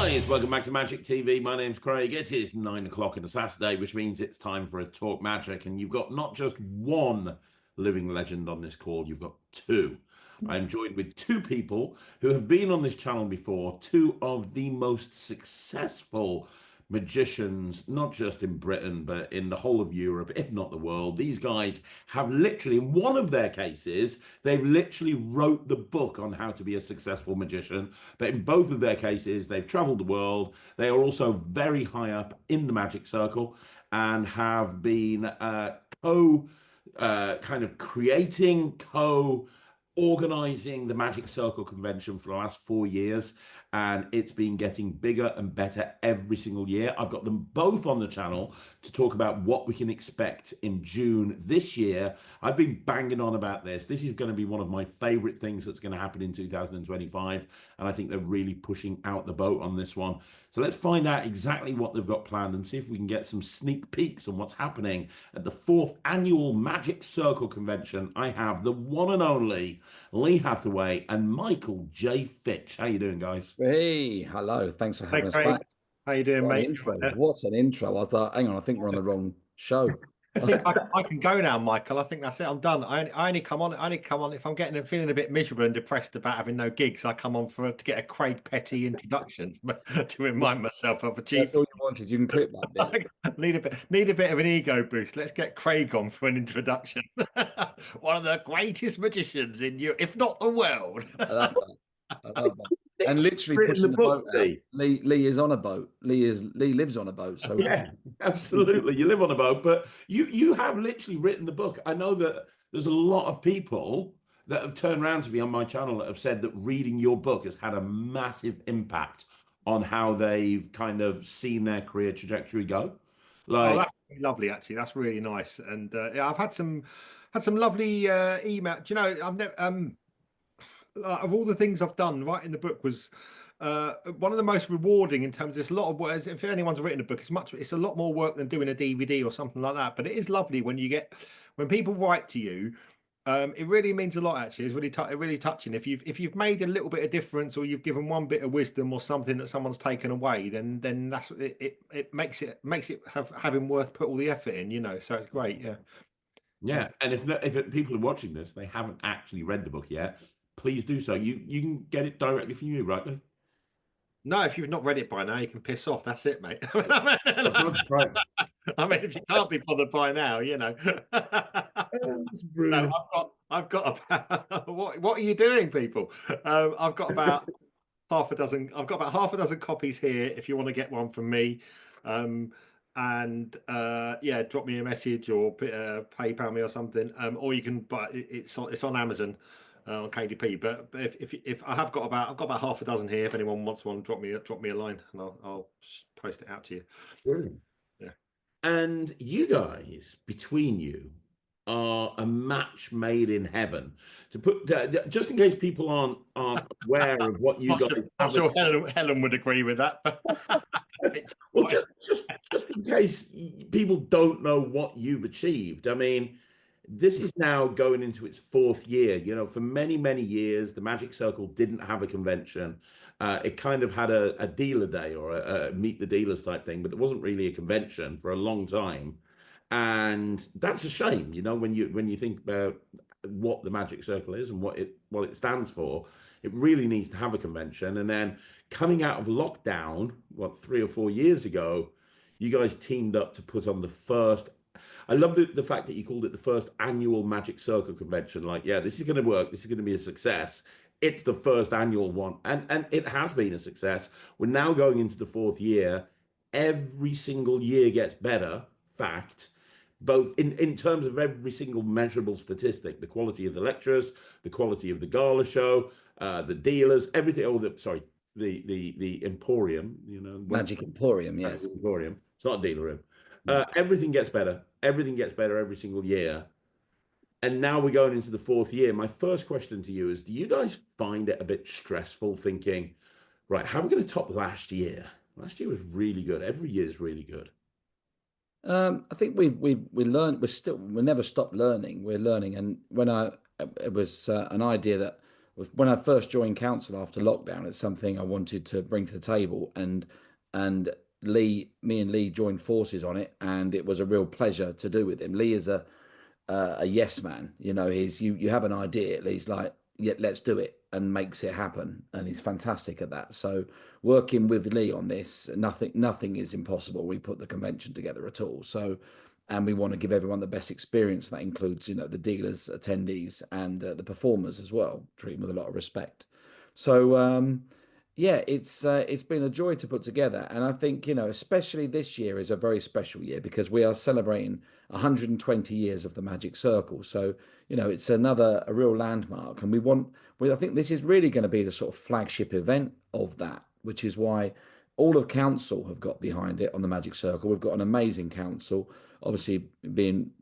guys, welcome back to Magic TV. My name's Craig. It is 9 o'clock on a Saturday, which means it's time for a Talk Magic. And you've got not just one living legend on this call, you've got two. I'm joined with two people who have been on this channel before, two of the most successful magicians, not just in Britain, but in the whole of Europe, if not the world. These guys have literally, in one of their cases, they've literally wrote the book on how to be a successful magician. But in both of their cases, they've traveled the world. They are also very high up in the magic circle and have been kind of creating, organizing the Magic Circle convention for the last 4 years, and it's been getting bigger and better every single year. I've got them both on the channel to talk about what we can expect in June this year. I've been banging on about this. This is going to be one of my favorite things that's going to happen in 2025, and I think they're really pushing out the boat on this one. So let's find out exactly what they've got planned and see if we can get some sneak peeks on what's happening at the 4th annual Magic Circle convention. I have the one and only Lee Hathaway and Michael J. Fitch. How you doing, guys? Hey, hello. Thanks for having us back. How you doing, mate? What an intro. I thought, hang on, I think we're on the wrong show. I think I can go now, Michael. I think that's it. I'm done. I only come on. If I'm feeling a bit miserable and depressed about having no gigs, I come on to get a Craig Petty introduction to remind myself of achievement. That's all you wanted. You can clip that bit. need a bit of an ego boost. Let's get Craig on for an introduction. One of the greatest magicians in Europe, if not the world. I love that. And literally pushing the boat out. Lee is on a boat. Lee lives on a boat. So yeah, absolutely. You live on a boat, but you have literally written the book. I know that there's a lot of people that have turned around to me on my channel that have said that reading your book has had a massive impact on how they've kind of seen their career trajectory go. Like, that's really lovely, actually. That's really nice. And yeah, I've had some lovely email. Do you know, I've never of all the things I've done, writing the book was one of the most rewarding in terms of it's a lot of work. If anyone's written a book, it's a lot more work than doing a DVD or something like that. But it is lovely when people write to you. It really means a lot. Actually, it's really touching. If you've made a little bit of difference, or you've given one bit of wisdom or something that someone's taken away, then that's it makes it having worth put all the effort in. You know, so it's great. Yeah. Yeah, and if people are watching this, they haven't actually read the book yet, please do so. You can get it directly from you, right? No, if you've not read it by now, you can piss off. That's it, mate. Right. I mean, if you can't be bothered by now, you know. No, I've got about what are you doing, people? I've got about half a dozen. I've got about half a dozen copies here. If you want to get one from me, and yeah, drop me a message or PayPal me or something. Or you can buy it's on Amazon. On KDP, but if I've got about half a dozen here. If anyone wants one, drop me a line, and I'll post it out to you. Brilliant. Yeah. And you guys, between you, are a match made in heaven. To put just in case people aren't aware of what you guys. I'm sure Helen would agree with that. Well, just in case people don't know what you've achieved. I mean, this is now going into its 4th year. You know, for many, many years, the Magic Circle didn't have a convention. It kind of had a dealer day or a meet the dealers type thing, but it wasn't really a convention for a long time. And that's a shame, you know, when you think about what the Magic Circle is and what it stands for. It really needs to have a convention. And then coming out of lockdown, 3 or 4 years ago, you guys teamed up to put on the first. I love the fact that you called it the 1st annual Magic Circle convention. Like, yeah, this is going to work. This is going to be a success. It's the 1st annual one. And it has been a success. We're now going into the 4th year. Every single year gets better. Fact. Both in terms of every single measurable statistic, the quality of the lecturers, the quality of the Gala Show, the dealers, everything. The Emporium, you know. Magic Emporium, yes. Magic Emporium. It's not a dealer room. Everything gets better. Everything gets better every single year. And now we're going into the 4th year. My first question to you is, do you guys find it a bit stressful thinking, right, how are we going to top last year? Last year was really good. Every year is really good. I think we learn. We never stop learning. We're learning. And when it was an idea that when I first joined council after lockdown. It's something I wanted to bring to the table, and me and Lee joined forces on it, and it was a real pleasure to do with him. Lee is a yes man. You know, you have an idea, Lee's like, yeah, let's do it, and makes it happen, and he's fantastic at that. So working with Lee on this, nothing is impossible. We put the convention together at all. So, and we want to give everyone the best experience. That includes, you know, the dealers, attendees, and the performers as well. Treat them with a lot of respect. So yeah, it's been a joy to put together, and I think, you know, especially this year is a very special year because we are celebrating 120 years of the Magic Circle. So, you know, it's a real landmark, and I think this is really going to be the sort of flagship event of that, which is why all of council have got behind it on the Magic Circle. We've got an amazing council, obviously being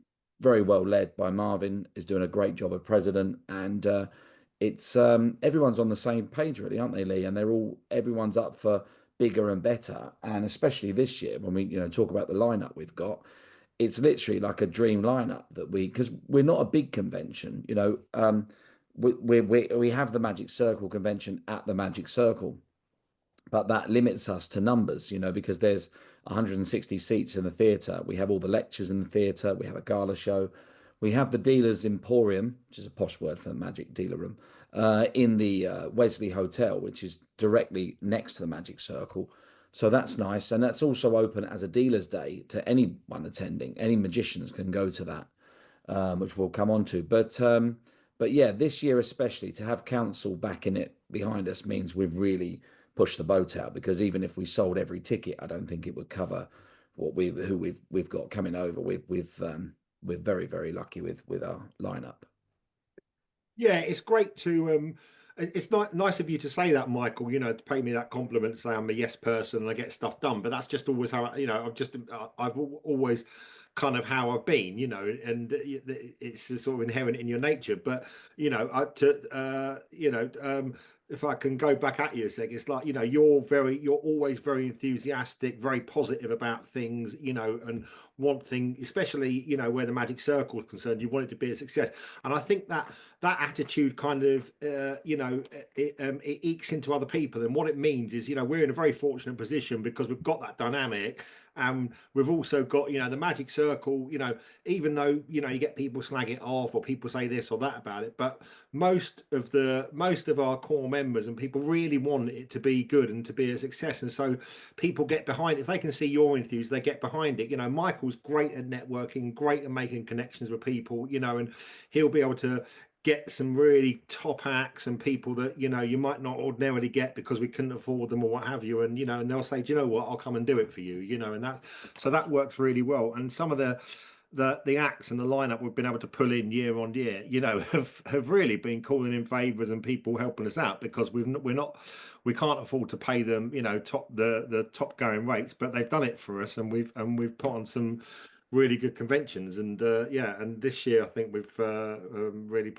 very well led by Marvin, is doing a great job as president, and it's everyone's on the same page, really, aren't they, Lee? And everyone's up for bigger and better, and especially this year when we, you know, talk about the lineup we've got. It's literally like a dream lineup because we're not a big convention, you know. We have the Magic Circle convention at the Magic Circle, but that limits us to numbers, you know, because there's 160 seats in the theatre. We have all the lectures in the theatre. We have a gala show. We have the Dealers Emporium, which is a posh word for the Magic dealer room, in the Wesley Hotel, which is directly next to the Magic Circle. So that's nice. And that's also open as a dealer's day to anyone attending. Any magicians can go to that, which we'll come on to. But yeah, this year especially, to have council backing it behind us means we've really pushed the boat out, because even if we sold every ticket, I don't think it would cover who we've got coming over. We're very, very lucky with our lineup. Yeah, it's great to it's nice of you to say that, Michael, you know, to pay me that compliment, to say I'm a yes person and I get stuff done. But that's just always how, you know, I've always kind of how I've been, you know, and it's sort of inherent in your nature. But, you know, if I can go back at you a sec, it's like, you know, you're always very enthusiastic, very positive about things, you know, and especially, you know, where the Magic Circle is concerned, you want it to be a success. And I think that attitude kind of, you know, it ekes into other people. And what it means is, you know, we're in a very fortunate position because we've got that dynamic. And we've also got, you know, the Magic Circle, you know, even though, you know, you get people slag it off or people say this or that about it, but most of our core members and people really want it to be good and to be a success. And so people get behind it. If they can see your enthusiasm, they get behind it. You know, Michael's great at networking, great at making connections with people, you know, and he'll be able to get some really top acts and people that, you know, you might not ordinarily get because we couldn't afford them or what have you. And, you know, and they'll say, do you know what, I'll come and do it for you, you know, and that works really well. And some of the acts and the lineup we've been able to pull in year on year, you know, have really been calling in favors and people helping us out, because we can't afford to pay them, you know, the top going rates, but they've done it for us, and we've put on some really good conventions. And and this year I think we've really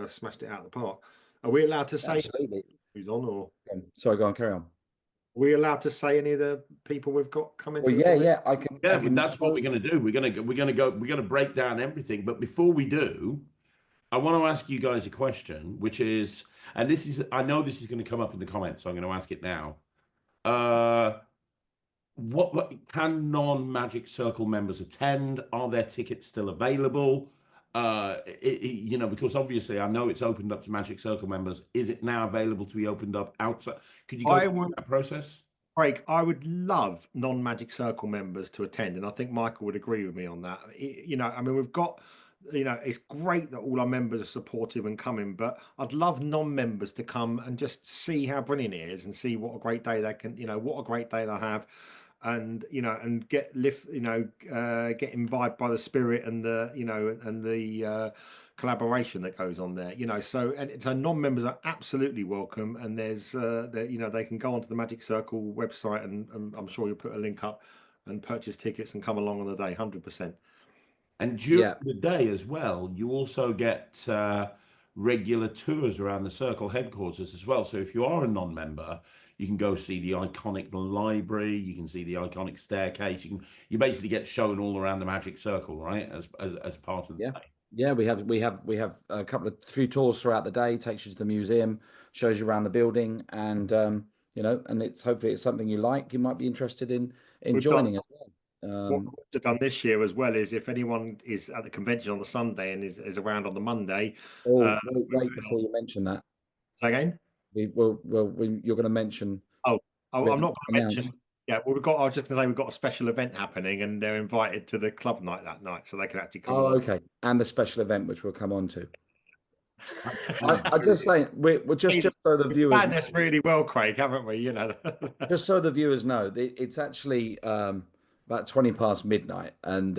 smashed it out of the park. Are we allowed to say Absolutely who's on, or sorry, go on, carry on? Are we allowed to say any of the people we've got coming? Well, I can. Yeah, but that's what we're going to do. We're going to break down everything. But before we do, I want to ask you guys a question, which is, and I know this is going to come up in the comments, so I'm going to ask it now. What can non-Magic Circle members attend? Are their tickets still available? You know, because obviously I know it's opened up to Magic Circle members. Is it now available to be opened up outside? Could you go through that process? Craig, I would love non-Magic Circle members to attend, and I think Michael would agree with me on that. You know, I mean, we've got, you know, it's great that all our members are supportive and coming, but I'd love non-members to come and just see how brilliant it is and see what a great day they can, you know, what a great day they'll have. And, you know, and get imbibed by the spirit and the, you know, and the collaboration that goes on there, you know. So non-members are absolutely welcome, and there's you know, they can go onto the Magic Circle website, and I'm sure you'll put a link up, and purchase tickets and come along on the day. 100%. And during the day as well, you also get regular tours around the Circle headquarters as well. So if you are a non-member, you can go see the iconic library, you can see the iconic staircase, you basically get shown all around the Magic Circle, right, as part of the day. Yeah, we have a few tours throughout the day. Takes you to the museum, shows you around the building, and and it's hopefully it's something you like. You might be interested in We've done joining as well. what we've done this year as well is if anyone is at the convention on the Sunday and is around on the Monday. Oh, wait before you mention that. Say again. You're going to mention. Oh, I'm not going to announce. mention. Yeah, well, I was just going to say we've got a special event happening, and they're invited to the club night that night, so they can actually come. Oh, okay, and the special event which we'll come on to. I'm just saying, we're just so the viewers. Planned this really well, Craig, haven't we? Just so the viewers know, it's actually about 20 past midnight, and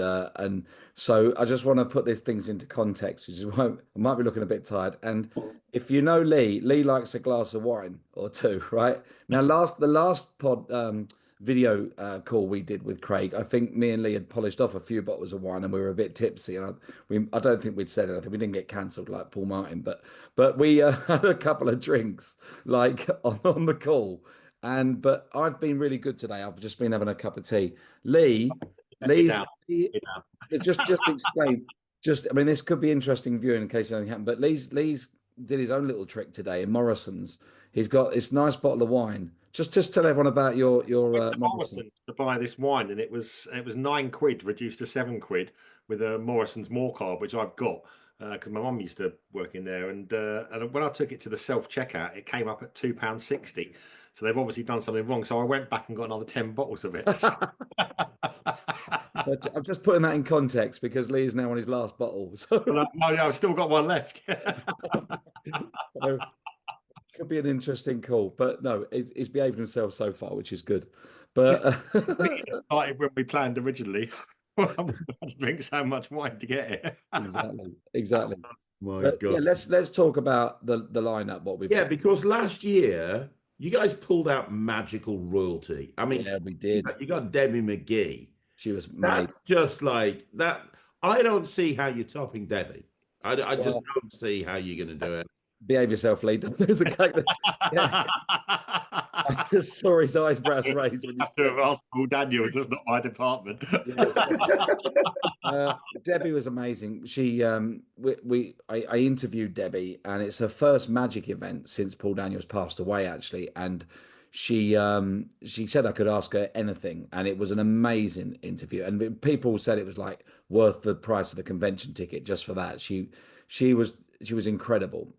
so I just want to put these things into context, which is why I might be looking a bit tired. And if you know Lee likes a glass of wine or two, right? Now, the last video call we did with Craig, I think me and Lee had polished off a few bottles of wine and we were a bit tipsy, and I don't think we'd said anything. We didn't get cancelled like Paul Martin, but we had a couple of drinks like on the call. But I've been really good today. I've just been having a cup of tea. Lee's just explain. I mean, this could be interesting viewing in case anything happened. But Lee's did his own little trick today in Morrison's. He's got this nice bottle of wine. Just tell everyone about your Morrison's to buy this wine, and it was £9 reduced to £7 with a Morrison's More card, which I've got because my mum used to work in there. And when I took it to the self checkout, it came up at £2.60. So they've obviously done something wrong. So I went back and got another 10 bottles of it. I'm just putting that in context because Lee is now on his last bottle. So no, I've still got one left. So, could be an interesting call, but no, he's behaved himself so far, which is good. But started when we planned originally. I drink so much wine to get it. Exactly. My God. God. Yeah, let's talk about the lineup. What we've because last year you guys pulled out magical royalty. I mean, yeah, we did. You got Debbie McGee. She was That's just like that. I don't see how you're topping Debbie. I just don't see how you're going to do it. Behave yourself, Lee. There's a cake. Yeah. I just saw his eyebrows raised when you have to have asked Paul Daniel. It's not my department. Debbie was amazing. She, I interviewed Debbie, and it's her first magic event since Paul Daniels passed away, actually. And she said I could ask her anything, and it was an amazing interview. And people said it was like worth the price of the convention ticket just for that. She was incredible.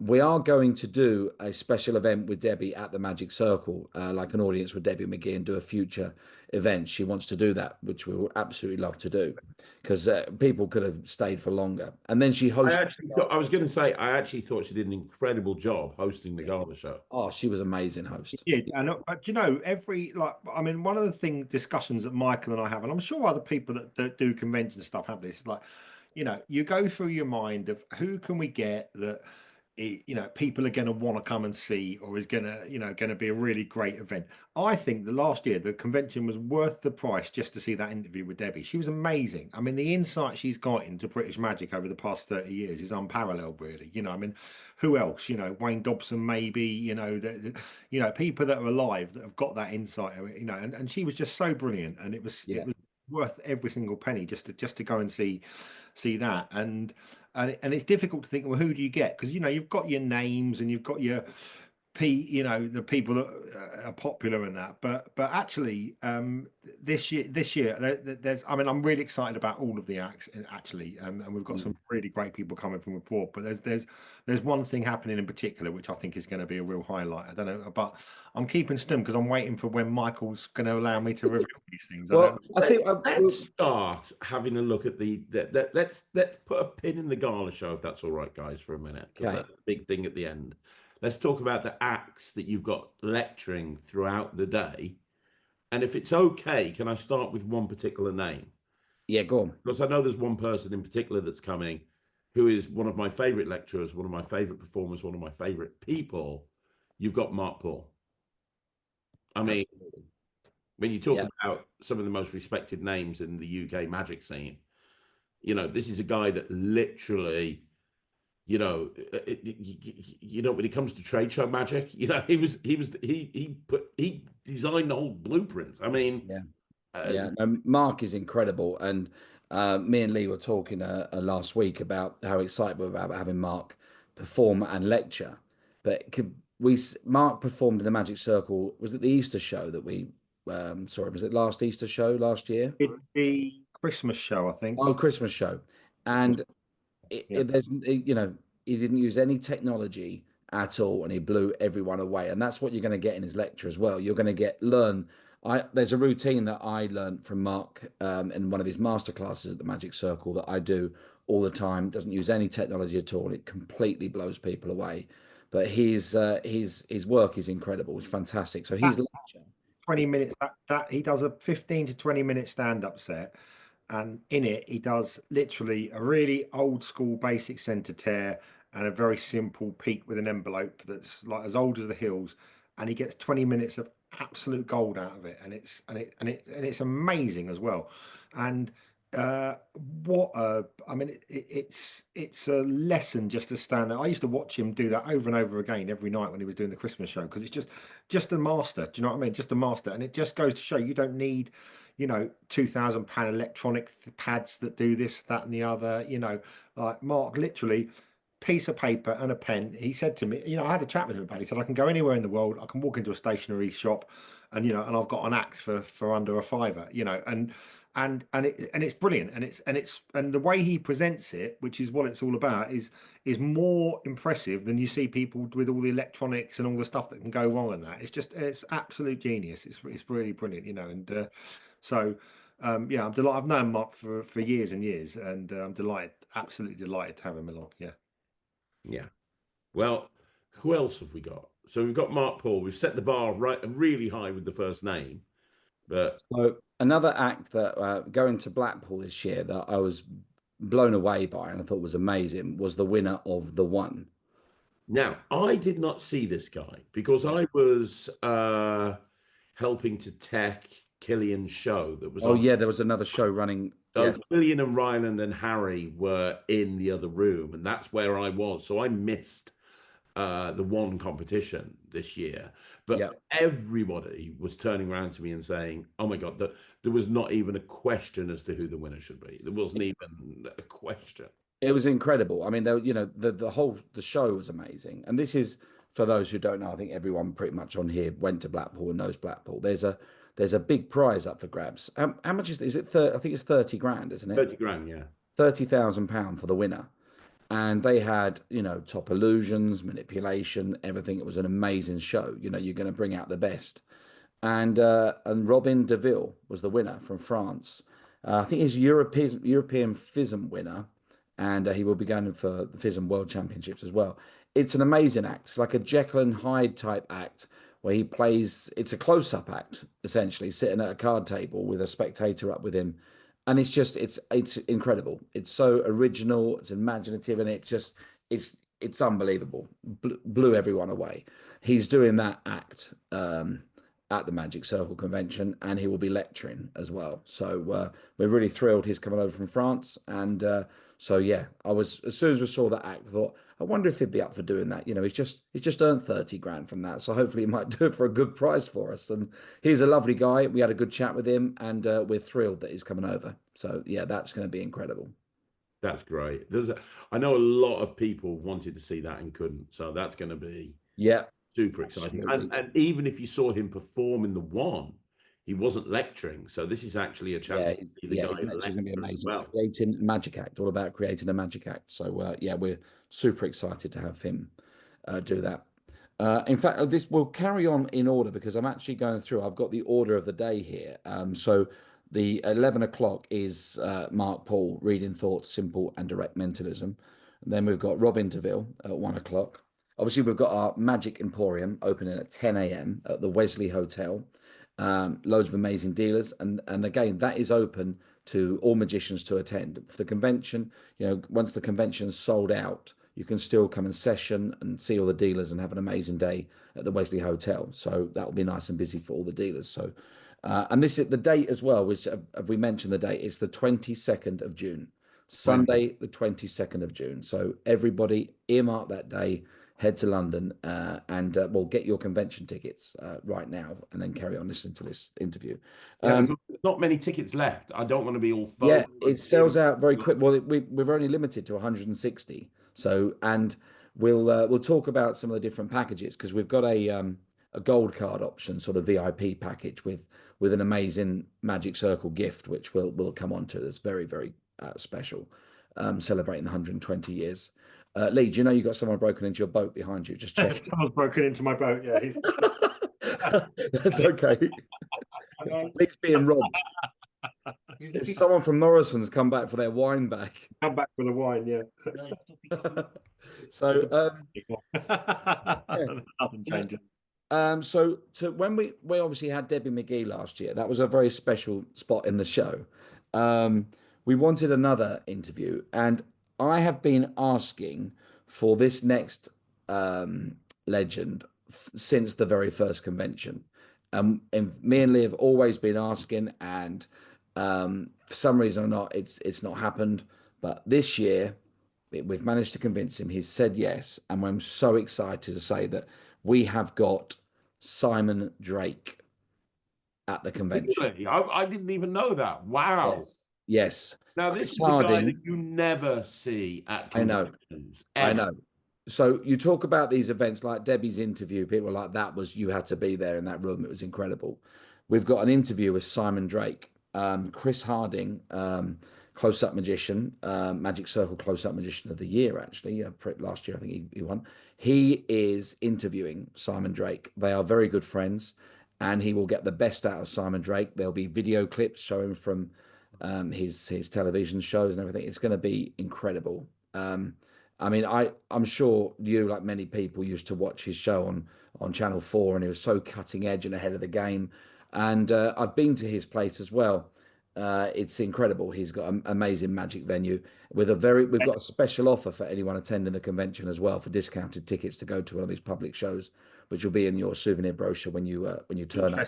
We are going to do a special event with Debbie at the Magic Circle, like an audience with Debbie McGee, and do a future event. She wants to do that, which we will absolutely love to do, because people could have stayed for longer. And then she hosted. I was going to say, I actually thought she did an incredible job hosting the Gala Show. Oh, she was amazing host. Yeah, but one of the discussions that Michael and I have, and I'm sure other people that do convention stuff have this, is like, you go through your mind of who can we get that people are going to want to come and see, or is going to be a really great event. I think the last year the convention was worth the price just to see that interview with Debbie. She was amazing. I mean, the insight she's got into British magic over the past 30 years is unparalleled, really. Who else? Wayne Dobson, maybe. People that are alive that have got that insight. And she was just so brilliant, and it was worth every single penny just to go and see that. And it's difficult to think, well, who do you get? Because you've got your names and you've got your the people that are popular in that, but actually this year there's I'm really excited about all of the acts actually, and we've got some really great people coming from abroad, but there's one thing happening in particular which I think is going to be a real highlight. I don't know, but I'm keeping stum because I'm waiting for when Michael's going to allow me to reveal these things. Well, I think let's start having a look at let's put a pin in the Gala Show, if that's all right, guys, for a minute, because that's a big thing at the end. Let's talk about the acts that you've got lecturing throughout the day. And if it's okay, can I start with one particular name? Yeah, go on. Because I know there's one person in particular that's coming who is one of my favorite lecturers, one of my favorite performers, one of my favorite people. You've got Mark Paul. I mean, when you talk about some of the most respected names in the UK magic scene, this is a guy that literally... when it comes to trade show magic, he designed the whole blueprints. I mean, Mark is incredible, and Me and Lee were talking last week about how excited we're about having Mark perform and lecture. But Mark performed in the Magic Circle. Was it the Easter show that we saw him? Was it last Easter show last year? The Christmas show, I think. Oh, Christmas show. And he didn't use any technology at all, and he blew everyone away. And that's what you're going to get in his lecture as well. You're going to learn. There's a routine that I learned from Mark in one of his masterclasses at the Magic Circle that I do all the time. Doesn't use any technology at all. It completely blows people away. But his work is incredible. It's fantastic. So his lecture, 20 minutes. That he does a 15 to 20 minute stand-up set. And in it, he does literally a really old school basic centre tear and a very simple peak with an envelope that's like as old as the hills. And he gets 20 minutes of absolute gold out of it. And it's amazing as well. And it's a lesson just to stand there. I used to watch him do that over and over again every night when he was doing the Christmas show, because it's just a master. Do you know what I mean? Just a master. And it just goes to show you don't need, £2,000 electronic pads that do this, that, and the other. Like Mark, literally, piece of paper and a pen. He said to me, I had a chat with him about it. He said, I can go anywhere in the world. I can walk into a stationery shop, and and I've got an act for under a fiver. And it's brilliant, and the way he presents it, which is what it's all about, is more impressive than you see people with all the electronics and all the stuff that can go wrong in that. It's absolute genius. It's really brilliant, and so I'm delighted. I've known Mark for years and years, and I'm absolutely delighted to have him along. Yeah. Well, who else have we got? So we've got Mark Paul. We've set the bar really high with the first name. But so another act that going to Blackpool this year that I was blown away by and I thought was amazing was the winner of The One. Now, I did not see this guy because I was helping to tech Killian's show that was on. Yeah, there was another show running. So Killian and Ryland and Harry were in the other room, and that's where I was. So I missed the One competition this year, but everybody was turning around to me and saying, "Oh my God, there was not even a question as to who the winner should be. There wasn't even a question." It was incredible. I mean, the show was amazing. And this is, for those who don't know, I think everyone pretty much on here went to Blackpool and knows Blackpool. There's a big prize up for grabs. How much is it? I think it's 30 grand, isn't it? 30 grand, yeah. £30,000 for the winner. And they had, top illusions, manipulation, everything. It was an amazing show. You're going to bring out the best. And Robin Deville was the winner from France. I think he's European FISM winner, and he will be going for the FISM World Championships as well. It's an amazing act. It's like a Jekyll and Hyde type act where he plays. It's a close-up act, essentially, sitting at a card table with a spectator up with him. And it's incredible. It's so original, it's imaginative, and it's unbelievable. Blew everyone away. He's doing that act at the Magic Circle convention, and he will be lecturing as well. So we're really thrilled he's coming over from France. And I was, as soon as we saw that act, I thought, I wonder if he'd be up for doing that. He's just earned 30 grand from that. So hopefully he might do it for a good price for us. And he's a lovely guy. We had a good chat with him, and we're thrilled that he's coming over. So yeah, that's going to be incredible. That's great. I know a lot of people wanted to see that and couldn't. So that's going to be super exciting. And even if you saw him perform in The One, he wasn't lecturing, so this is actually a chance. He's going to be amazing. Well. Creating a magic act, all about creating a magic act. So we're super excited to have him do that. In fact, this will carry on in order because I'm actually going through. I've got the order of the day here. So the 11 o'clock is Mark Paul reading thoughts, simple and direct mentalism. And then we've got Robin Deville at 1 o'clock. Obviously, we've got our Magic Emporium opening at 10 a.m. at the Wesley Hotel. Loads of amazing dealers, and again, that is open to all magicians to attend. For the convention, once the convention's sold out, you can still come and session and see all the dealers and have an amazing day at the Wesley Hotel. So that will be nice and busy for all the dealers. So, and this is the date as well, which have we mentioned the date? It's the 22nd of June, Sunday, the 22nd of June. So everybody earmark that day. head to London and well, get your convention tickets right now, and then carry on listening to this interview. There's not many tickets left. I don't want to be all phone. Yeah, it sells out very quick. Well, we're only limited to 160. So, and we'll talk about some of the different packages, because we've got a gold card option, sort of VIP package with an amazing Magic Circle gift, which we'll come on to. That's very, very special, celebrating the 120 years. Lee, do you know you got someone broken into your boat behind you? Just check. Someone's broken into my boat. Yeah, that's okay. Lee's being robbed. If someone from Morrison's come back for their wine back. Come back for the wine, yeah. So nothing changes. So when we obviously had Debbie McGee last year, that was a very special spot in the show. We wanted another interview, and I have been asking for this next legend since the very first convention. And me and Lee have always been asking, and for some reason or not, it's not happened. But this year, we've managed to convince him. He's said yes, and I'm so excited to say that we have got Simon Drake at the convention. Really? I didn't even know that. Wow. Yes. Now, this is the guy that you never see at conventions. I know. So you talk about these events like Debbie's interview, people like that you had to be there in that room. It was incredible. We've got an interview with Simon Drake, Chris Harding, close-up magician, Magic Circle close-up magician of the year, actually. Last year, I think he won. He is interviewing Simon Drake. They are very good friends, and he will get the best out of Simon Drake. There'll be video clips showing from his television shows and everything. It's going to be incredible. I mean, I'm sure you, like many people, used to watch his show on Channel 4, and he was so cutting edge and ahead of the game. And I've been to his place as well. It's incredible. He's got an amazing magic venue we've got a special offer for anyone attending the convention as well, for discounted tickets to go to one of these public shows, which will be in your souvenir brochure when you turn up.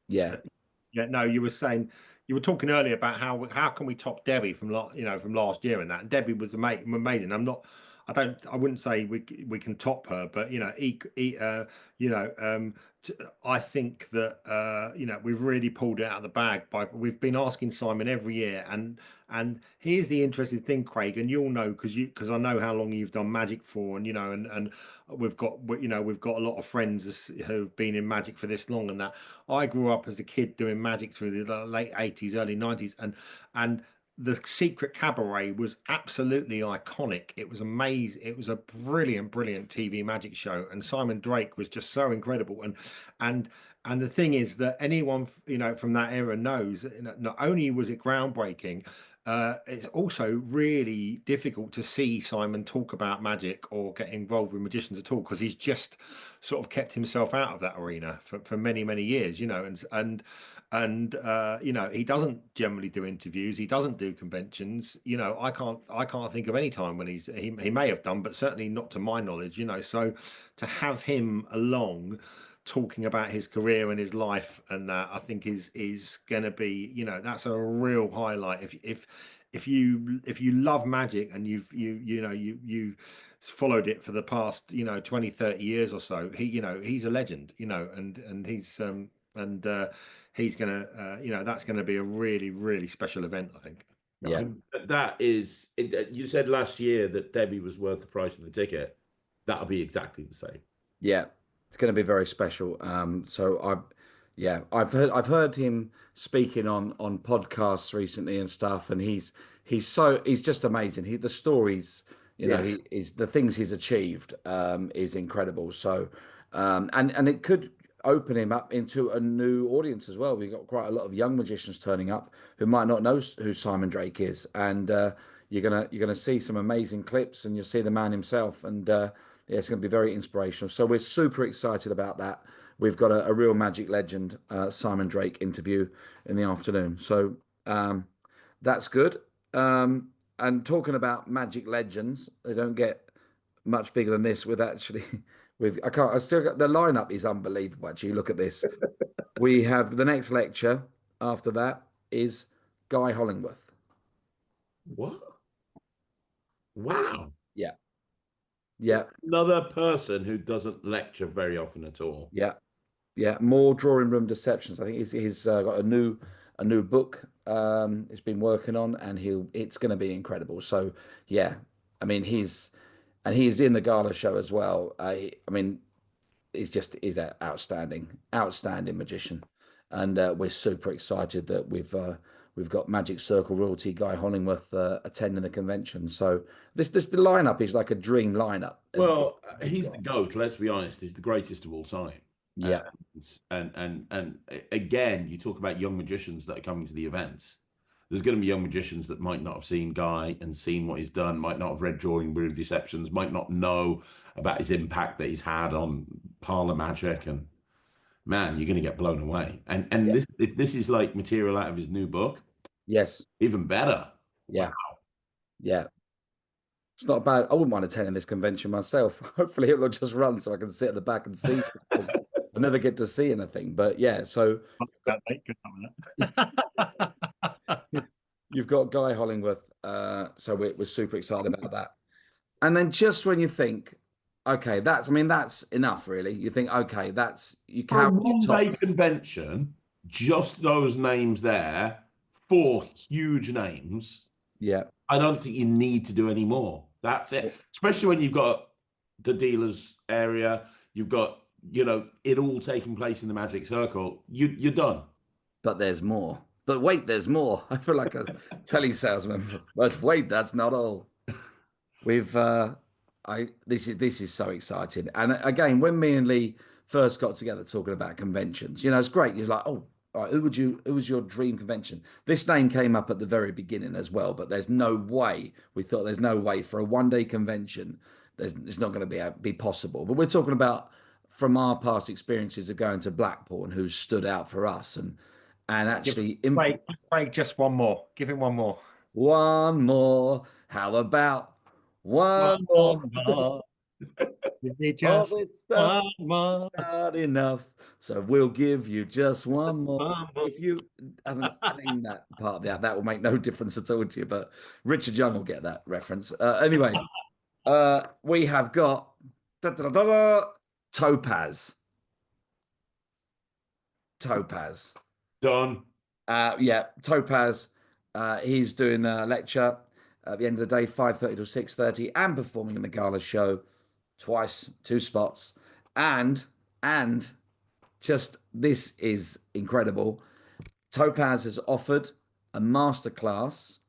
Yeah. Yeah. No, you were talking earlier about how can we top Debbie from last year and that. And Debbie was amazing. I wouldn't say we can top her, but I think that we've really pulled it out of the bag. We've been asking Simon every year, and here's the interesting thing, Craig, and you'll know because I know how long you've done magic for, and we've got a lot of friends who've been in magic for this long, and that I grew up as a kid doing magic through the late 80s, early 90s, and the Secret Cabaret was absolutely iconic. It was amazing. It was a brilliant TV magic show, and Simon Drake was just so incredible. And the thing is that anyone from that era knows that not only was it groundbreaking, it's also really difficult to see Simon talk about magic or get involved with magicians at all, because he's just sort of kept himself out of that arena for many years, and he doesn't generally do interviews. He doesn't do conventions. I can't think of any time when he may have done, but certainly not to my knowledge. So to have him along talking about his career and his life and that, I think is going to be, that's a real highlight. If you love magic and you've followed it for the past 20, 30 years or so, he's a legend, and he's gonna that's gonna be a really special event, I think. Yeah, that is it. You said last year that Debbie was worth the price of the ticket. That'll be exactly the same. Yeah, it's going to be very special. So I've heard him speaking on podcasts recently and stuff, and he's just amazing. The stories, the things he's achieved is incredible. So and it could open him up into a new audience as well. We've got quite a lot of young magicians turning up who might not know who Simon Drake is, and you're gonna see some amazing clips, and you'll see the man himself, and it's going to be very inspirational. So we're super excited about that. We've got a real magic legend, Simon Drake interview in the afternoon. So that's good. And talking about magic legends, they don't get much bigger than this. I still got the lineup is unbelievable. Actually, look at this. We have the next lecture after that is Guy Hollingworth. What? Wow. Yeah. Yeah. Another person who doesn't lecture very often at all. Yeah. Yeah. More drawing room deceptions. I think he's got a new book he's been working on, and it's going to be incredible. So yeah, I mean he's in the Gala Show as well. I mean he's an outstanding magician, and we're super excited that we've got Magic Circle royalty Guy Hollingworth attending the convention. So the lineup is like a dream lineup. Well, he's the GOAT, let's be honest. He's the greatest of all time. Yeah. And again, you talk about young magicians that are coming to the events. There's going to be young magicians that might not have seen Guy and seen what he's done, might not have read Drawing Room Deceptions, might not know about his impact that he's had on parlor magic. And man, you're going to get blown away. And Yeah. if this is like material out of his new book, Yes. even better. Yeah. Wow. Yeah. It's not bad. I wouldn't mind attending this convention myself. Hopefully it will just run so I can sit at the back and see. I never get to see anything. But yeah, so you've got Guy Hollingworth. So we're super excited about that. And then just when you think, okay, that's enough, really. You think, okay, you For a can't one-day convention, just those names there, 4 huge names. Yeah. I don't think you need to do any more. That's it. Especially when you've got the dealers area, you've got, it all taking place in the Magic Circle. You're done. But there's more. But wait, there's more. I feel like a telesalesman. But wait, that's not all. This is so exciting. And again, when me and Lee first got together talking about conventions, it's great. You're like, oh, all right, who was your dream convention? This name came up at the very beginning as well, but there's no way. We thought there's no way for a one-day convention. It's not going to be possible. But we're talking about from our past experiences of going to Blackpool and who stood out for us, and actually, Craig, just one more. Give him one more. One more. How about one more? All this stuff not enough, so we'll give you just one more. If you haven't seen that part there, that will make no difference at all to you, but Richard Young will get that reference. Anyway, we have got Topaz. Done. Yeah, Topaz. He's doing a lecture at the end of the day, 5:30 to 6:30, and performing in the Gala Show twice, 2 spots. And just this is incredible. Topaz has offered a masterclass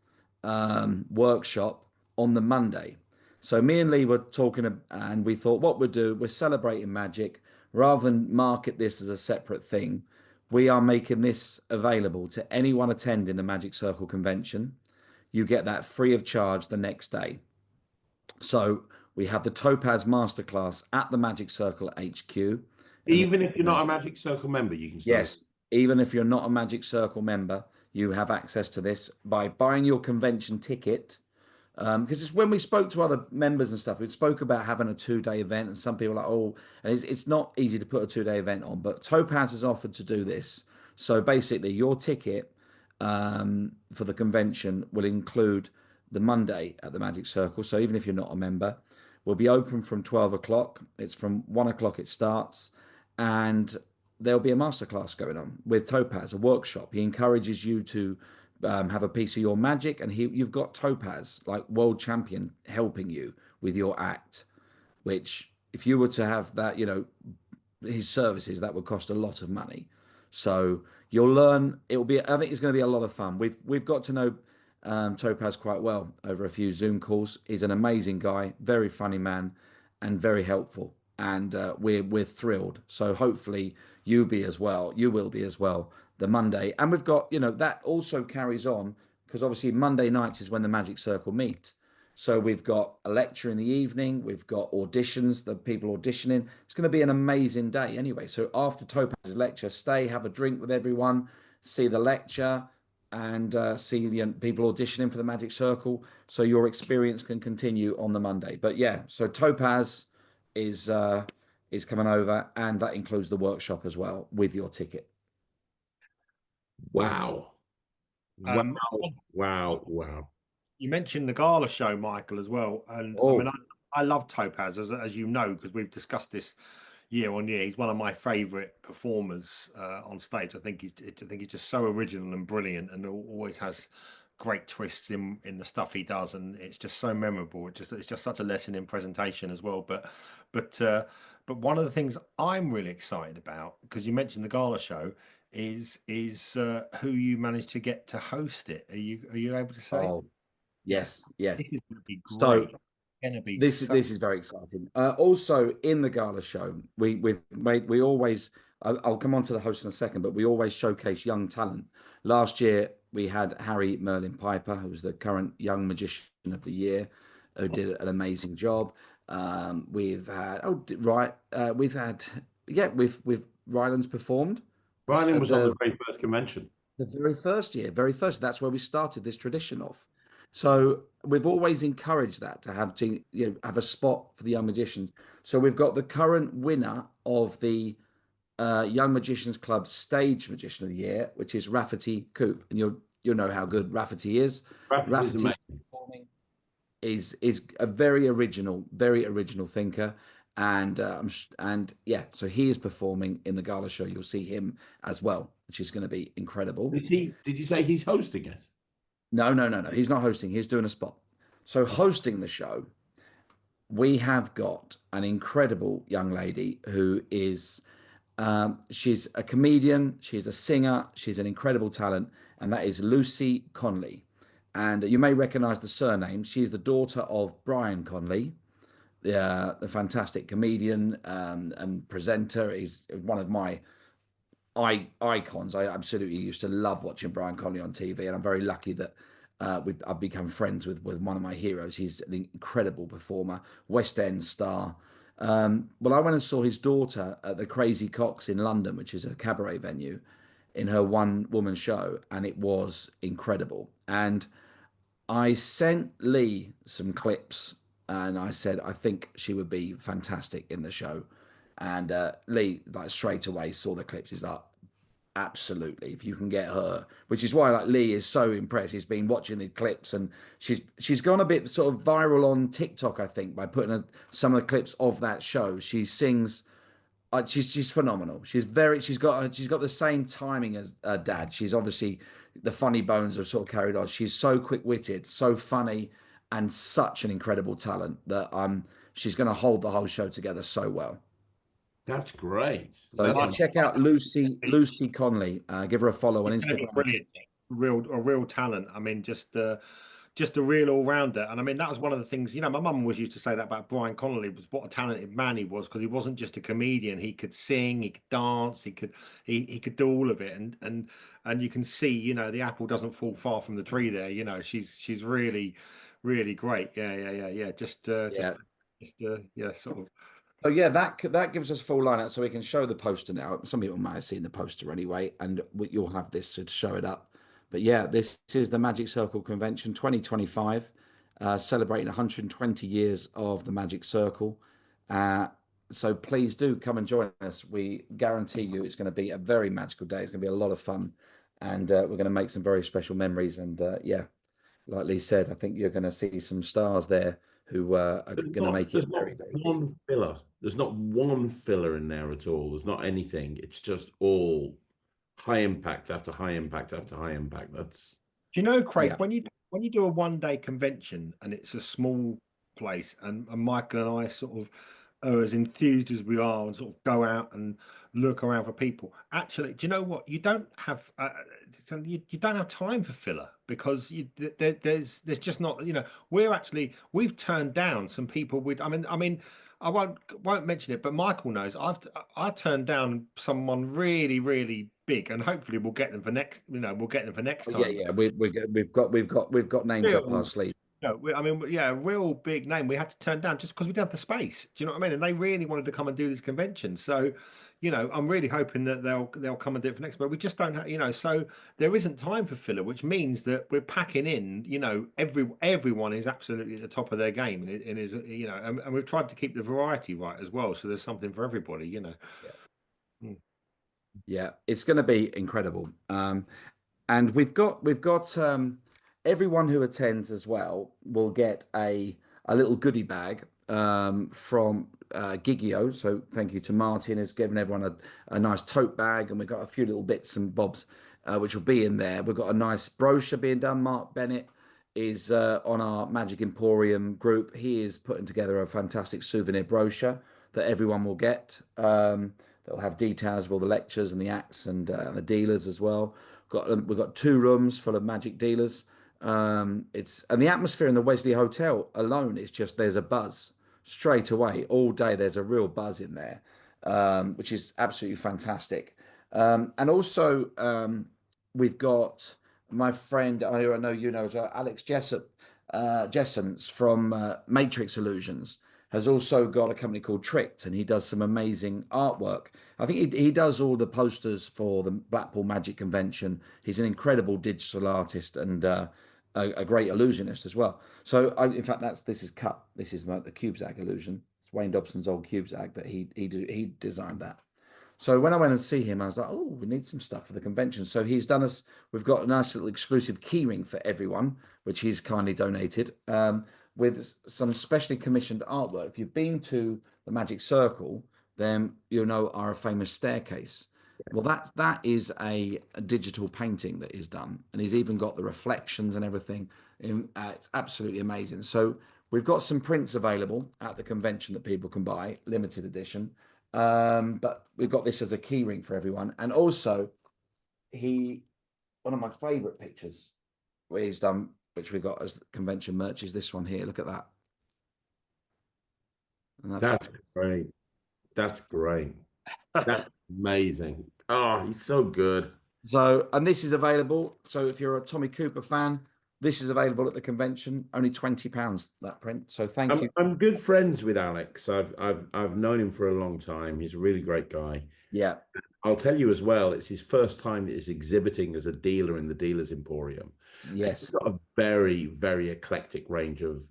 workshop on the Monday. So me and Lee were talking, and we thought what we'd do, we're celebrating magic. Rather than market this as a separate thing, we are making this available to anyone attending the Magic Circle convention. You get that free of charge the next day. So we have the Topaz Masterclass at the Magic Circle HQ. Even if you're not a Magic Circle member, you can still. Yes, even if you're not a Magic Circle member, you have access to this by buying your convention ticket. Because it's when we spoke to other members and stuff, we spoke about having a 2-day event, and some people are like, oh, and it's not easy to put a 2-day event on, but Topaz has offered to do this. So basically, your ticket for the convention will include the Monday at the Magic Circle. So even if you're not a member, we'll be open from 12 o'clock. It's from 1 o'clock it starts, and there'll be a masterclass going on with Topaz, a workshop. He encourages you to have a piece of your magic, and you've got Topaz, like world champion, helping you with your act, which if you were to have that, his services, that would cost a lot of money. So you'll learn. I think it's going to be a lot of fun. We've got to know Topaz quite well over a few Zoom calls. He's an amazing guy, very funny man, and very helpful. And we're thrilled. So hopefully you will be as well the Monday. And we've got, that also carries on, because obviously Monday nights is when the Magic Circle meet. So we've got a lecture in the evening. We've got auditions, the people auditioning. It's going to be an amazing day anyway. So after Topaz's lecture, stay, have a drink with everyone, see the lecture, and see the people auditioning for the Magic Circle. So your experience can continue on the Monday. But yeah, so Topaz is coming over, and that includes the workshop as well with your ticket. Wow. Wow. You mentioned the Gala Show, Michael, as well. And I love Topaz, as you know, because we've discussed this year on year. He's one of my favourite performers on stage. I think he's just so original and brilliant, and always has great twists in the stuff he does, and it's just so memorable. It's just such a lesson in presentation as well. But one of the things I'm really excited about, because you mentioned the Gala Show, is who you managed to get to host it. Are you able to say? Oh, yes, yes. This is going to be So great. Gonna be this so is very exciting. Also in the Gala Show, we always, I'll come on to the host in a second, but we always showcase young talent. Last year we had Harry Merlin Piper, who was the current Young Magician of the Year, who did an amazing job. We've had with Ryland's performed. Ryland at was on the very first convention. The very first year, very first. That's where we started this tradition off. So we've always encouraged that to have a spot for the young magicians. So we've got the current winner of the Young Magicians Club Stage Magician of the Year, which is Rafferty Coop, and you'll know how good Rafferty is. Rafferty is a very original thinker, and yeah, so he is performing in the Gala Show. You'll see him as well, which is going to be incredible. Did you say he's hosting it? No. He's not hosting. He's doing a spot. So hosting the show, we have got an incredible young lady who is, she's a comedian, she's a singer, she's an incredible talent, and that is Lucy Conley. And you may recognize the surname. She's the daughter of Brian Conley, the fantastic comedian and presenter. Is one of my icons. I absolutely used to love watching Brian Conley on TV, and I'm very lucky that I've become friends with one of my heroes. He's an incredible performer, West End star. Well, I went and saw his daughter at the Crazy Coqs in London, which is a cabaret venue, in her one-woman show, and it was incredible. And I sent Lee some clips, and I said I think she would be fantastic in the show. And Lee, like, straight away saw the clips. He's like, absolutely, if you can get her, which is why, like, Lee is so impressed. He's been watching the clips, and she's gone a bit sort of viral on TikTok, I think, by putting some of the clips of that show. She sings. She's phenomenal. She's got the same timing as Dad. She's obviously, the funny bones have sort of carried on. She's so quick-witted, so funny, and such an incredible talent that she's going to hold the whole show together so well. That's great. So check out Lucy Conley. Give her a follow on Instagram. Brilliant, a real talent. I mean, just a real all-rounder. And I mean, that was one of the things, my mum always used to say that about Brian Connolly, was what a talented man he was, because he wasn't just a comedian. He could sing, he could dance, he could do all of it. And you can see, the apple doesn't fall far from the tree there. She's really, really great. Yeah. Sort of. So yeah, that gives us full lineup, so we can show the poster now. Some people might have seen the poster anyway, and you'll have this to show it up. But yeah, this is the Magic Circle Convention 2025, celebrating 120 years of the Magic Circle. So please do come and join us. We guarantee you it's going to be a very magical day. It's going to be a lot of fun, and we're going to make some very special memories. And yeah, like Lee said, I think you're going to see some stars there who are going to make it very, very one filler. There's not one filler in there at all. There's not anything. It's just all high impact after high impact after high impact. That's, do you know, Craig, when you do a one-day convention and it's a small place, and Michael and I sort of are as enthused as we are and sort of go out and look around for people. Actually, do you know what? You don't have you don't have time for filler, because there's just not. We've turned down some people. I mean, I won't mention it, but Michael knows. I turned down someone really, really big, and hopefully we'll get them for next. We'll get them for next time. Yeah. We've got names up our sleeve. A real big name we had to turn down just because we didn't have the space. Do you know what I mean? And they really wanted to come and do this convention. So, I'm really hoping that they'll come and do it for next. But we just don't have, so there isn't time for filler, which means that we're packing in. Everyone is absolutely at the top of their game, and is and we've tried to keep the variety right as well. So there's something for everybody. Yeah. Yeah, it's going to be incredible. And we've got. Everyone who attends as well will get a little goodie bag, from Gigio. So thank you to Martin, who's given everyone a nice tote bag, and we've got a few little bits and bobs which will be in there. We've got a nice brochure being done. Mark Bennett is on our Magic Emporium group. He is putting together a fantastic souvenir brochure that everyone will get. That will have details of all the lectures and the acts and the dealers as well. We've got 2 rooms full of magic dealers. And the atmosphere in the Wesley Hotel alone is just, there's a buzz straight away all day. There's a real buzz in there, which is absolutely fantastic. And also we've got my friend, I know you know, Alex Jessens from Matrix Illusions has also got a company called Tricked, and he does some amazing artwork. I think he does all the posters for the Blackpool Magic Convention. He's an incredible digital artist and a great illusionist as well. So in fact, this is cut. This is like the CubeZag illusion. It's Wayne Dobson's old CubeZag that he designed that. So when I went and see him, I was like, oh, we need some stuff for the convention. So he's done us, we've got a nice little exclusive keyring for everyone, which he's kindly donated, with some specially commissioned artwork. If you've been to the Magic Circle, then you'll know our famous staircase. Well, that is a digital painting that he's done, and he's even got the reflections and everything. It's absolutely amazing. So we've got some prints available at the convention that people can buy, limited edition. But we've got this as a keyring for everyone. And also, one of my favorite pictures where he's done, which we got as convention merch, is this one here. Look at that. And that's great. That's great. That's amazing. Oh, he's so good. So, and this is available. So if you're a Tommy Cooper fan, this is available at the convention. Only £20 that print. So thank you. I'm good friends with Alex. I've known him for a long time. He's a really great guy. Yeah. I'll tell you as well, it's his first time that he's exhibiting as a dealer in the Dealers Emporium. Yes. He's got a very, very eclectic range of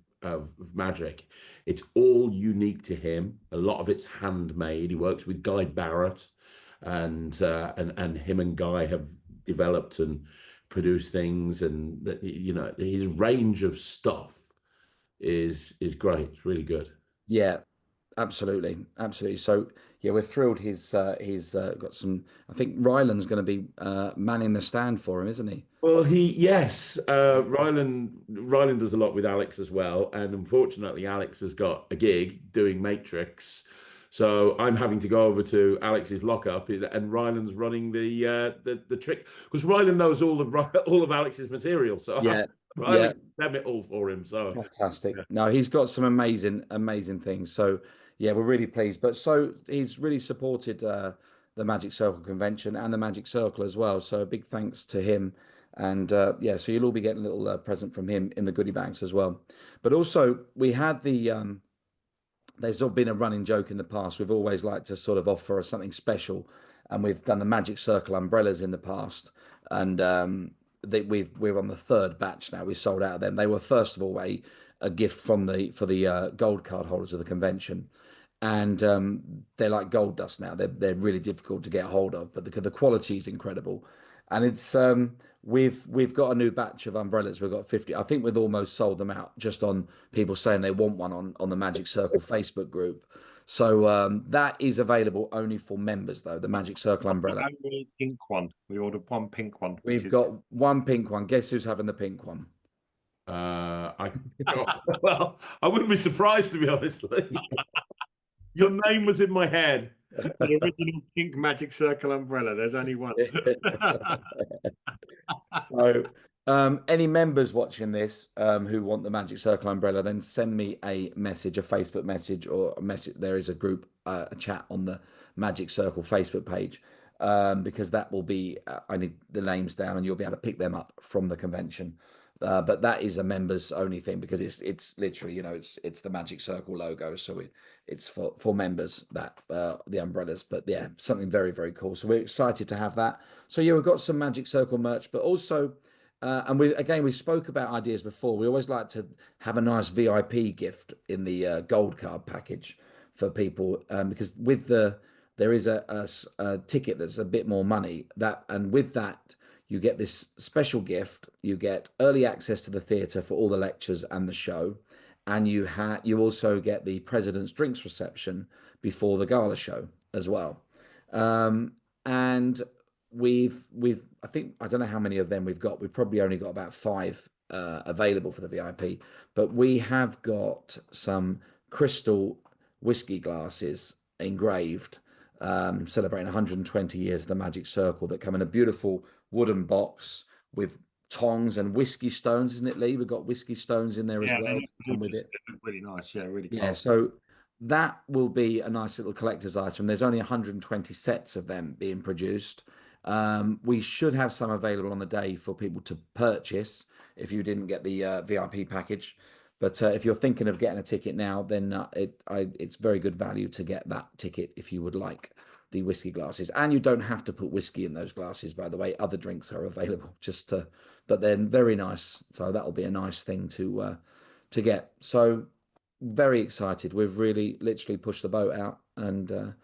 magic. It's all unique to him. A lot of it's handmade. He works with Guy Barrett, and him and Guy have developed and produced things, and that, you know, his range of stuff is great. It's really good. Yeah, absolutely. So yeah, we're thrilled. He's got some. I think Ryland's going to be manning the stand for him, isn't he? Well, yes. Ryland does a lot with Alex as well, and unfortunately, Alex has got a gig doing Matrix, so I'm having to go over to Alex's lockup, and Ryland's running the trick, because Ryland knows all of Alex's material. So yeah, Ryland can it all for him. So fantastic. Yeah. No, he's got some amazing things. So yeah, we're really pleased. But so he's really supported the Magic Circle convention and the Magic Circle as well. So a big thanks to him. And yeah, so you'll all be getting a little present from him in the goodie bags as well. But also we had there's been a running joke in the past. We've always liked to sort of offer something special, and we've done the Magic Circle umbrellas in the past. And we're on the 3rd batch now. We sold out of them. They were first of all a gift for the gold card holders of the convention, and they're like gold dust now. They're really difficult to get hold of, but the quality is incredible. And it's we've got a new batch of umbrellas. We've got 50. I think we've almost sold them out just on people saying they want one on the Magic Circle Facebook group. So that is available only for members, though. The Magic Circle umbrella. Only pink one. We ordered one pink one. We've got one pink one. Guess who's having the pink one? Well, I wouldn't be surprised, to be honest. Your name was in my head. The original pink Magic Circle umbrella. There's only one. So, any members watching this who want the Magic Circle umbrella, then send me a message, a Facebook message, or a message. There is a group, a chat on the Magic Circle Facebook page, because that will be. I need the names down, and you'll be able to pick them up from the convention. But that is a members only thing, because it's literally, you know, it's the Magic Circle logo, so it's for members, that the umbrellas. But yeah, something very, very cool. So we're excited to have that. So yeah, we've got some Magic Circle merch, but also and we spoke about ideas before. We always like to have a nice VIP gift in the gold card package for people, because with there is a ticket that's a bit more money, and with that you get this special gift. You get early access to the theatre for all the lectures and the show, and you also get the president's drinks reception before the gala show as well. And I think, I don't know how many of them we've got. We've probably only got about 5 available for the VIP, but we have got some crystal whiskey glasses engraved, celebrating 120 years of the Magic Circle, that come in a beautiful wooden box with tongs and whiskey stones, isn't it, Lee? We've got whiskey stones in there as well. Come with it. They look really nice. Yeah, really cool. Yeah, so that will be a nice little collector's item. There's only 120 sets of them being produced. We should have some available on the day for people to purchase if you didn't get the VIP package. But if you're thinking of getting a ticket now, then it's very good value to get that ticket if you would like the whiskey glasses. And you don't have to put whiskey in those glasses, by the way. Other drinks are available, but they're very nice. So that'll be a nice thing to get. So very excited. We've really literally pushed the boat out, and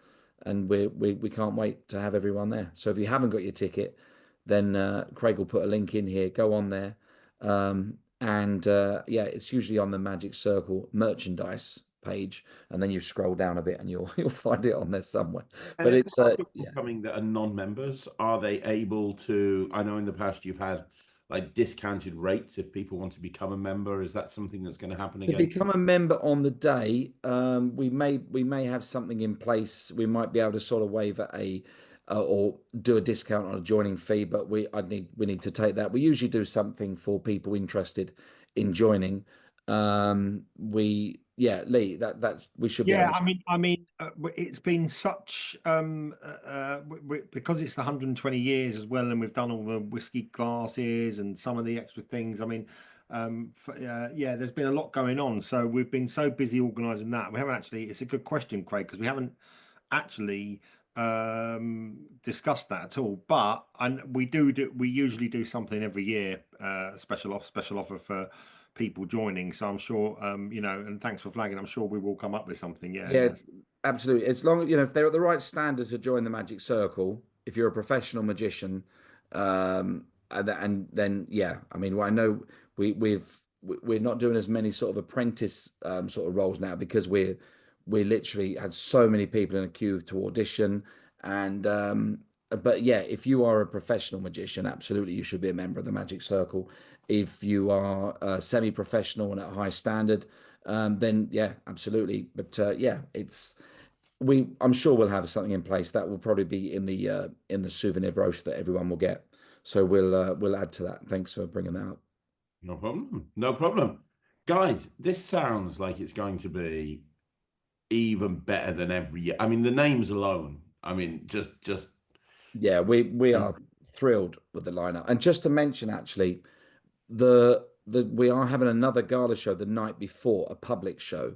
we can't wait to have everyone there. So if you haven't got your ticket, then Craig will put a link in here. Go on there. Yeah, it's usually on the Magic Circle merchandise page, and then you scroll down a bit and you'll find it on there somewhere. And but it's yeah. Coming that are non-members, are they able to, I know in the past you've had like discounted rates if people want to become a member? Is that something that's going to happen again? To become a member on the day, we may have something in place. We might be able to sort of waive or do a discount on a joining fee, but we need to take that. We usually do something for people interested in joining. Lee, that we should be. Yeah, I mean, it's been such because it's the 120 years as well, and we've done all the whiskey glasses and some of the extra things. I mean, there's been a lot going on, so we've been so busy organising that. We haven't actually. It's a good question, Craig, because we haven't actually discussed that at all. But we usually do something every year, special offer for people joining. So I'm sure, and thanks for flagging. I'm sure we will come up with something. Yeah, absolutely. As long as if they're at the right standards to join the Magic Circle, if you're a professional magician, and then I mean, I know we're not doing as many sort of apprentice sort of roles now, because we literally had so many people in a queue to audition. And but yeah, if you are a professional magician, absolutely you should be a member of the Magic Circle. If you are semi-professional and at a high standard, then yeah, absolutely. But I'm sure we'll have something in place that will probably be in the souvenir brochure that everyone will get. So we'll add to that. Thanks for bringing that up. No problem. No problem, guys. This sounds like it's going to be even better than every year. I mean, the names alone. I mean, just yeah, we are thrilled with the lineup. And just to mention, actually, we are having another gala show the night before, a public show.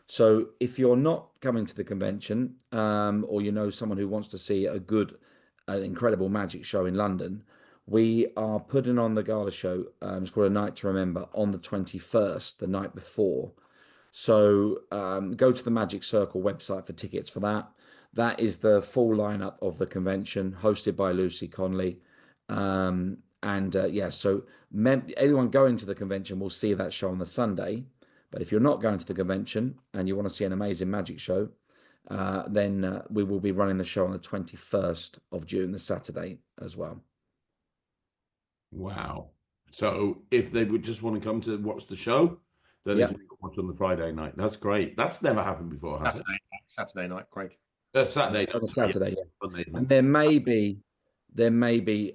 So if you're not coming to the convention, or you know someone who wants to see an incredible magic show in London, we are putting on the gala show. It's called A Night to Remember, on the 21st, the night before. So go to the Magic Circle website for tickets for that. That is the full lineup of the convention, hosted by Lucy Conley. So anyone going to the convention will see that show on the Sunday. But if you're not going to the convention and you want to see an amazing magic show, then we will be running the show on the 21st of June, the Saturday, as well. Wow. So if they would just want to come to watch the show, then they can watch on the Friday night. That's great. That's never happened before, has it? Saturday night, Craig. Saturday. On a Saturday, yeah. And there may be,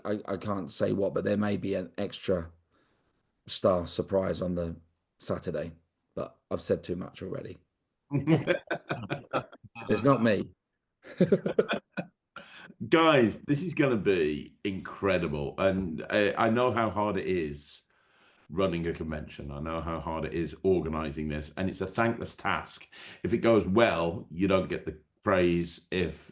I can't say what, but there may be an extra star surprise on the Saturday. But I've said too much already. It's not me. Guys, this is going to be incredible. And I know how hard it is running a convention. I know how hard it is organizing this. And it's a thankless task. If it goes well, you don't get the praise. If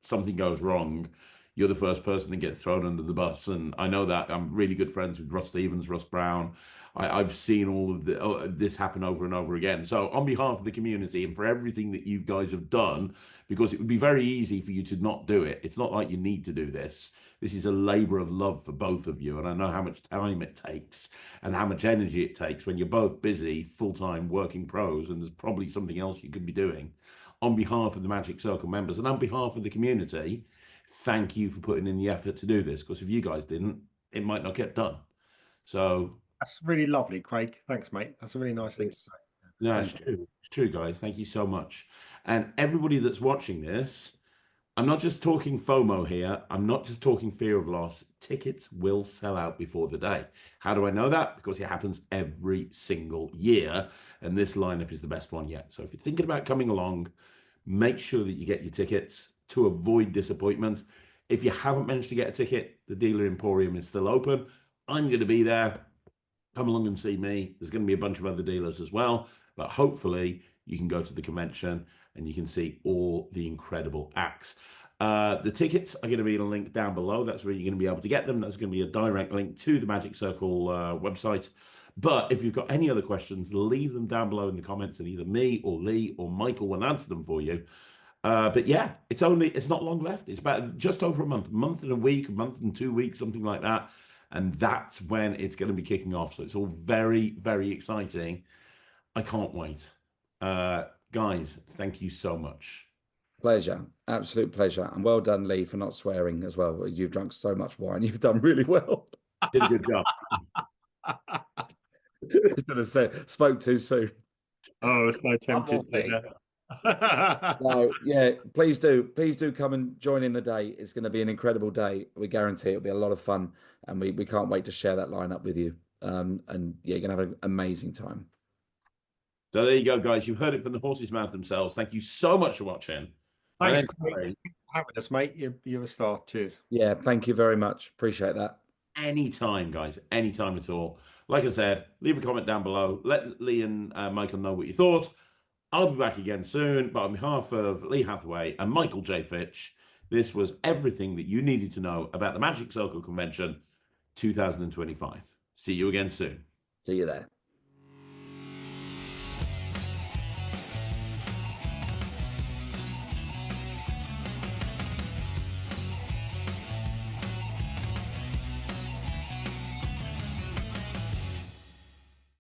something goes wrong, you're the first person that gets thrown under the bus. And I know that. I'm really good friends with Russ Stevens, Russ Brown. I've seen all of this happen over and over again. So on behalf of the community and for everything that you guys have done, because it would be very easy for you to not do it. It's not like you need to do this. This is a labor of love for both of you. And I know how much time it takes and how much energy it takes when you're both busy, full-time working pros, and there's probably something else you could be doing. On behalf of the Magic Circle members and on behalf of the community, thank you for putting in the effort to do this, because if you guys didn't, it might not get done. So that's really lovely, Craig. Thanks, mate. That's a really nice thing to say. no, it's true. It's true, guys. Thank you so much. And everybody that's watching this, I'm not just talking FOMO here. I'm not just talking fear of loss. Tickets will sell out before the day. How do I know that? Because it happens every single year. And this lineup is the best one yet. So if you're thinking about coming along, make sure that you get your tickets to avoid disappointment. If you haven't managed to get a ticket, the Dealer Emporium is still open. I'm going to be there. Come along and see me. There's going to be a bunch of other dealers as well. But hopefully you can go to the convention and you can see all the incredible acts. The tickets are going to be in a link down below. That's where you're going to be able to get them. That's going to be a direct link to the Magic Circle website. But if you've got any other questions, leave them down below in the comments, and either me or Lee or Michael will answer them for you. But yeah, it's not long left. It's about just over a month and a week, a month and 2 weeks, something like that. And that's when it's going to be kicking off. So it's all very, very exciting. I can't wait. Guys, thank you so much. Pleasure. Absolute pleasure. And well done, Lee, for not swearing as well. You've drunk so much wine. You've done really well. Did a good job. Should have said, spoke too soon. Oh, it's so tempting. No, yeah, please do come and join in the day. It's going to be an incredible day. We guarantee it'll be a lot of fun, and we can't wait to share that lineup with you. And yeah, you're going to have an amazing time. So there you go, guys. You've heard it from the horse's mouth themselves. Thank you so much for watching. Thanks for having us, mate. You're a star. Cheers. Yeah, thank you very much. Appreciate that. Anytime, guys. Anytime at all. Like I said, leave a comment down below. Let Lee and Michael know what you thought. I'll be back again soon. But on behalf of Lee Hathaway and Michael J. Fitch, this was everything that you needed to know about the Magic Circle Convention 2025. See you again soon. See you there.